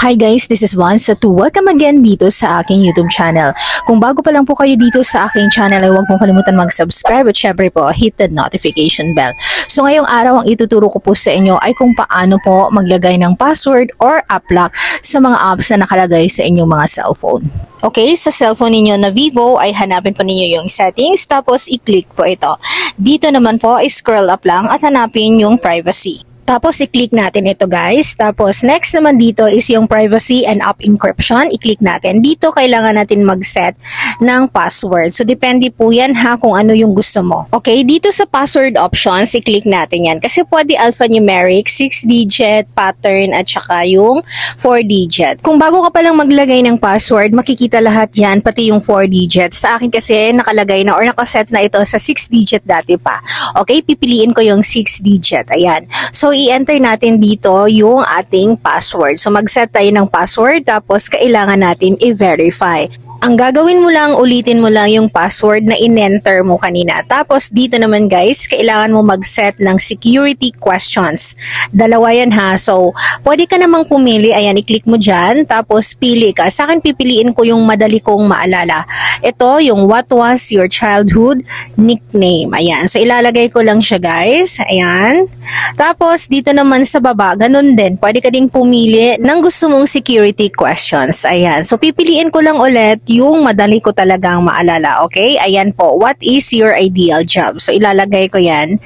Hi guys, this is Wansatu. Welcome again dito sa aking YouTube channel. Kung bago pa lang po kayo dito sa aking channel ay huwag mong kalimutan mag-subscribe at syempre po hit the notification bell. So ngayong araw ang ituturo ko po sa inyo ay kung paano po maglagay ng password or app lock sa mga apps na nakalagay sa inyong mga cellphone. Okay, sa cellphone ninyo na Vivo ay hanapin po ninyo yung settings tapos i-click po ito. Dito naman po scroll up lang at hanapin yung privacy. Tapos, i-click natin ito guys. Tapos, next naman dito is yung privacy and app encryption. I-click natin. Dito, kailangan natin mag-set ng password. So, depende po yan ha kung ano yung gusto mo. Okay, dito sa password options, i-click natin yan. Kasi pwede alphanumeric, 6-digit, pattern, at saka yung 4-digit. Kung bago ka palang maglagay ng password, makikita lahat yan, pati yung 4 digits. Sa akin kasi, nakalagay na or nakaset na ito sa 6-digit dati pa. Okay, pipiliin ko yung 6-digit. Ayan. So, i-enter natin dito yung ating password. So, mag-set tayo ng password tapos kailangan natin i-verify. Ang gagawin mo lang, ulitin mo lang yung password na in-enter mo kanina. Tapos, dito naman guys, kailangan mo mag-set ng security questions. Dalawa yan ha. So, pwede ka namang pumili. Ayan, i-click mo dyan. Tapos, pili ka. Sa akin, pipiliin ko yung madali kong maalala. Ito, yung what was your childhood nickname. Ayan. So, ilalagay ko lang siya guys. Ayan. Tapos, dito naman sa baba, ganun din. Pwede ka ding pumili ng gusto mong security questions. Ayan. So, pipiliin ko lang ulit yung madali ko talagang maalala, okay? Ayan po, what is your ideal job? So, ilalagay ko yan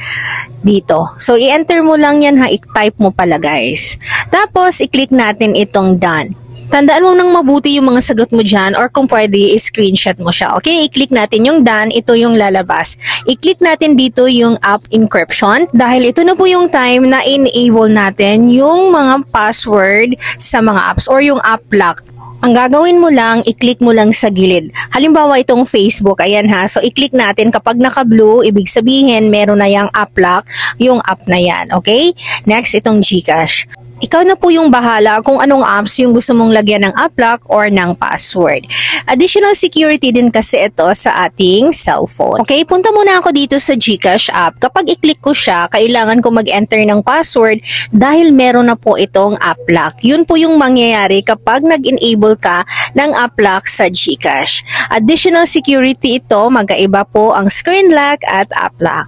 dito. So, i-enter mo lang yan ha, i-type mo pala guys. Tapos, i-click natin itong done. Tandaan mo nang mabuti yung mga sagot mo dyan or kung pwede, i-screenshot mo siya. Okay, i-click natin yung done, ito yung lalabas. I-click natin dito yung app encryption dahil ito na po yung time na enable natin yung mga password sa mga apps or yung app lock. Ang gagawin mo lang, i-click mo lang sa gilid. Halimbawa itong Facebook, ayan ha. So, i-click natin kapag naka-blue, ibig sabihin meron na yung app lock, yung app na yan. Okay? Next, itong GCash. Ikaw na po yung bahala kung anong apps yung gusto mong lagyan ng app lock or ng password. Additional security din kasi ito sa ating cellphone. Okay, punta muna ako dito sa GCash app. Kapag i-click ko siya, kailangan ko mag-enter ng password dahil meron na po itong app lock. Yun po yung mangyayari kapag nag-enable ka ng app lock sa GCash. Additional security ito, magkaiba po ang screen lock at app lock.